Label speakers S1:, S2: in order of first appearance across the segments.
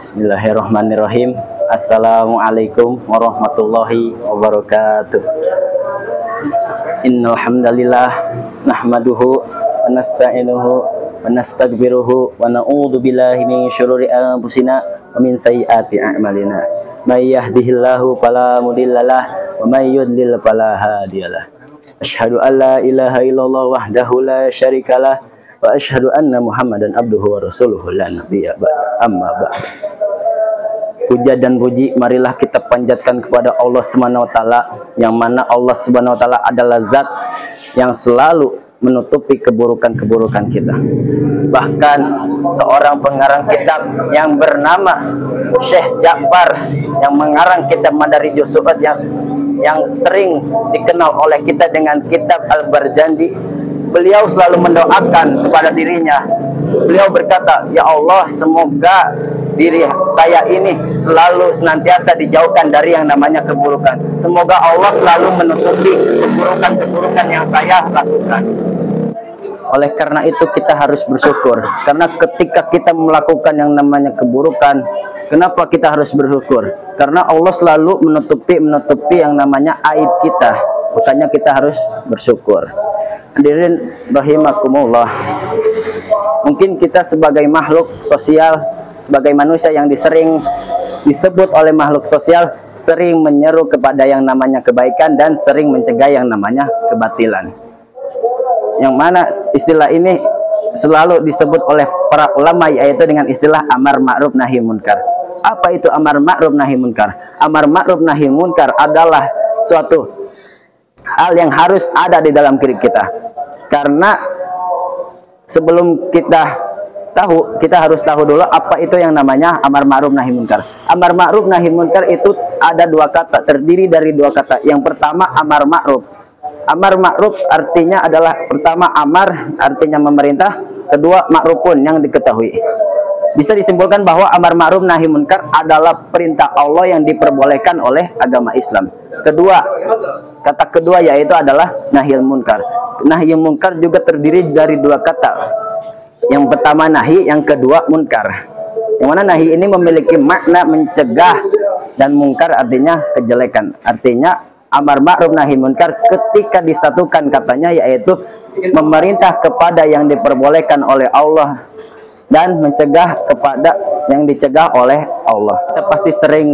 S1: Bismillahirrahmanirrahim. Assalamualaikum warahmatullahi wabarakatuh. Innal hamdalillah nahmaduhu wa nasta'inuhu wa nastaghfiruhu wa na'udzu billahi min syururi anfusina wa min sayyiati a'malina. May yahdihillahu fala mudhillalah wa may yudlil fala hadiyalah. Asyhadu an la ilaha illallah wahdahu la syarikalah wa asyhadu anna Muhammadan abduhu wa rasuluhu la nabiyya ba'da. Amma ba'd. Puja dan puji marilah kita panjatkan kepada Allah Subhanahu wa taala, yang mana Allah Subhanahu wa taala adalah zat yang selalu menutupi keburukan-keburukan kita. Bahkan seorang pengarang kitab yang bernama Syekh Ja'far yang mengarang kitab Madarijus Su'ud yang sering dikenal oleh kita dengan kitab Al-Barjanji, beliau selalu mendoakan kepada dirinya. Beliau berkata, "Ya Allah, semoga diri saya ini selalu senantiasa dijauhkan dari yang namanya keburukan. Semoga Allah selalu menutupi keburukan-keburukan yang saya lakukan." Oleh karena itu kita harus bersyukur. Karena ketika kita melakukan yang namanya keburukan, kenapa kita harus bersyukur? Karena Allah selalu menutupi yang namanya aib kita. Makanya kita harus bersyukur. Hadirin rahimakumullah. Mungkin kita sebagai makhluk sosial, sebagai manusia yang sering disebut oleh makhluk sosial, sering menyeru kepada yang namanya kebaikan dan sering mencegah yang namanya kebatilan. Yang mana istilah ini selalu disebut oleh para ulama, yaitu dengan istilah amar ma'ruf nahi munkar. Apa itu amar ma'ruf nahi munkar? Amar ma'ruf nahi munkar adalah suatu hal yang harus ada di dalam diri kita. Karena sebelum kita tahu, kita harus tahu dulu apa itu yang namanya amar ma'ruf nahi munkar. Amar ma'ruf nahi munkar itu ada dua kata, terdiri dari dua kata. Yang pertama amar ma'ruf. Amar ma'ruf artinya adalah, pertama amar artinya memerintah, kedua ma'rufun yang diketahui. Bisa disimpulkan bahwa amar ma'ruf nahi munkar adalah perintah Allah yang diperbolehkan oleh agama Islam. Kedua, kata kedua yaitu adalah nahil munkar. Nahil munkar juga terdiri dari dua kata. Yang pertama nahi, yang kedua munkar. Yang mana nahi ini memiliki makna mencegah dan munkar artinya kejelekan. Artinya amar ma'ruf nahi munkar ketika disatukan katanya yaitu memerintah kepada yang diperbolehkan oleh Allah dan mencegah kepada yang dicegah oleh Allah. Kita pasti sering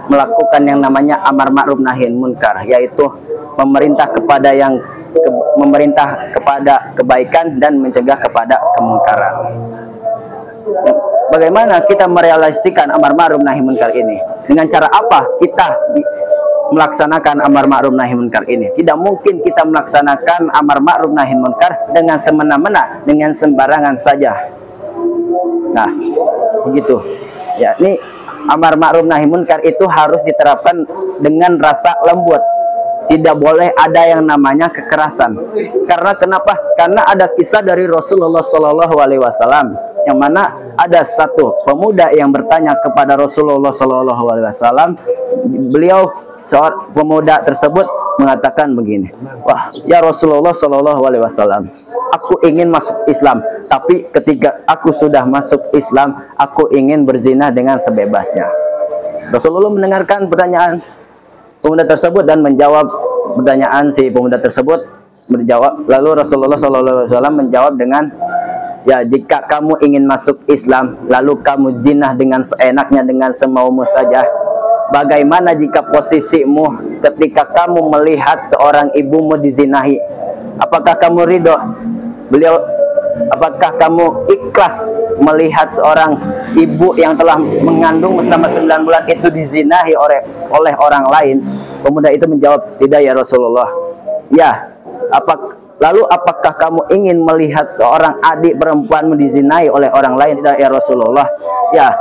S1: melakukan yang namanya amar ma'ruf nahi munkar, yaitu memerintah kepada kebaikan dan mencegah kepada kemungkaran. Bagaimana kita merealisasikan amar ma'ruf nahi munkar ini? Dengan cara apa kita melaksanakan amar ma'ruf nahi munkar ini? Tidak mungkin kita melaksanakan amar ma'ruf nahi munkar dengan semena-mena, dengan sembarangan saja. Nah, begitu. Ya, ini amar ma'ruf nahi munkar itu harus diterapkan dengan rasa lembut. Tidak boleh ada yang namanya kekerasan. Karena kenapa? Karena ada kisah dari Rasulullah SAW, yang mana ada satu pemuda yang bertanya kepada Rasulullah SAW. Beliau, seorang pemuda tersebut mengatakan begini, "Wah, ya Rasulullah SAW, aku ingin masuk Islam, tapi ketika aku sudah masuk Islam, aku ingin berzina dengan sebebasnya." Rasulullah mendengarkan pertanyaan pemuda tersebut dan menjawab pertanyaan si pemuda tersebut. Lalu Rasulullah SAW menjawab dengan, "Ya, jika kamu ingin masuk Islam, lalu kamu jinah dengan seenaknya, dengan semaumu saja, bagaimana jika posisimu ketika kamu melihat seorang ibumu dizinahi? Apakah kamu ridho?" Apakah kamu ikhlas melihat seorang ibu yang telah mengandung selama 9 bulan itu dizinahi oleh orang lain? Pemuda itu menjawab, "Tidak ya Rasulullah." "Ya, lalu apakah kamu ingin melihat seorang adik perempuanmu dizinahi oleh orang lain?" "Tidak ya Rasulullah." "Ya,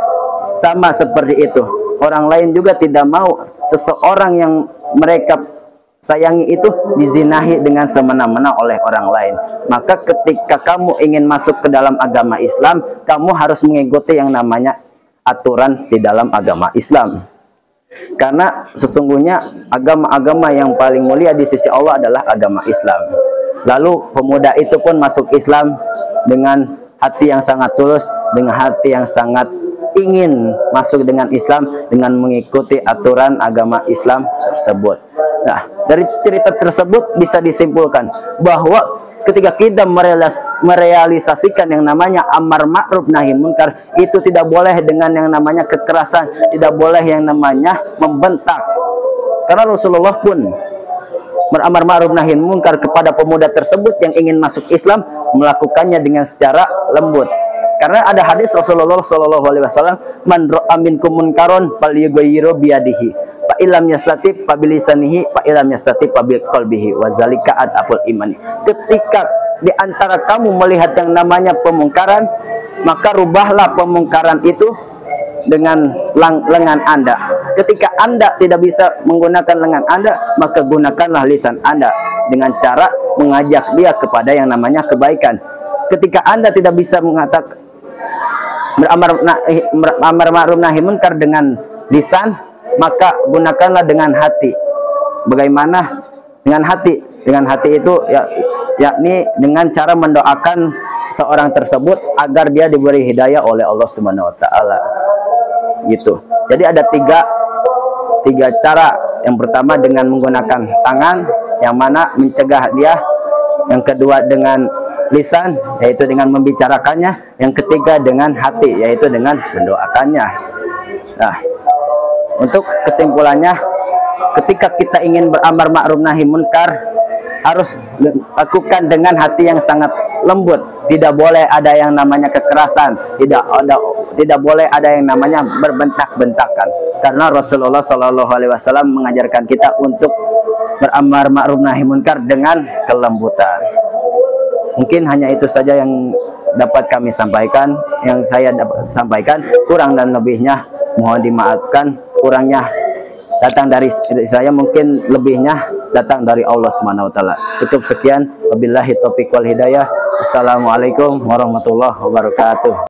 S1: sama seperti itu. Orang lain juga tidak mau seseorang yang mereka sayangi itu dizinahi dengan semena-mena oleh orang lain. Maka ketika kamu ingin masuk ke dalam agama Islam, kamu harus mengikuti yang namanya aturan di dalam agama Islam. Karena sesungguhnya agama-agama yang paling mulia di sisi Allah adalah agama Islam." Lalu pemuda itu pun masuk Islam dengan hati yang sangat tulus, dengan hati yang sangat ingin masuk dengan Islam dengan mengikuti aturan agama Islam tersebut. Nah, dari cerita tersebut bisa disimpulkan bahwa ketika kita merealisasikan yang namanya amar ma'ruf nahi munkar, itu tidak boleh dengan yang namanya kekerasan, tidak boleh yang namanya membentak. Karena Rasulullah pun beramar ma'ruf nahi munkar kepada pemuda tersebut yang ingin masuk Islam, melakukannya dengan secara lembut. Karena ada hadis Rasulullah SAW, man ra'a minkum munkaron falyughayyirhu biyadihi, fa illam yastati fa bilisanihi, fa illam yastati fa biqalbihi, wa zalika adabul imani. Ketika di antara kamu melihat yang namanya pemungkaran, maka rubahlah pemungkaran itu dengan lengan Anda. Ketika Anda tidak bisa menggunakan lengan Anda, maka gunakanlah lisan Anda dengan cara mengajak dia kepada yang namanya kebaikan. Ketika Anda tidak bisa mengatakan beramar ma'ruf nahi munkar dengan lisan, maka gunakanlah dengan hati. Bagaimana dengan hati? Dengan hati itu yakni dengan cara mendoakan seseorang tersebut agar dia diberi hidayah oleh Allah Subhanahu wa taala. Gitu. Jadi ada tiga cara. Yang pertama dengan menggunakan tangan, yang mana mencegah dia. Yang kedua dengan lisan, yaitu dengan membicarakannya. Yang ketiga dengan hati, yaitu dengan mendoakannya. Nah, untuk kesimpulannya, ketika kita ingin beramar ma'ruf nahi munkar, harus lakukan dengan hati yang sangat lembut. Tidak boleh ada yang namanya kekerasan, tidak boleh ada yang namanya berbentak-bentakan. Karena Rasulullah SAW mengajarkan kita untuk beramar ma'ruf nahi munkar dengan kelembutan. Mungkin hanya itu saja yang dapat kami sampaikan, yang saya dapat sampaikan. Kurang dan lebihnya mohon dimaafkan. Kurangnya datang dari saya, mungkin lebihnya datang dari Allah Subhanahu wa taala. Cukup sekian, wabillahi taufiq wal hidayah. Assalamualaikum warahmatullahi wabarakatuh.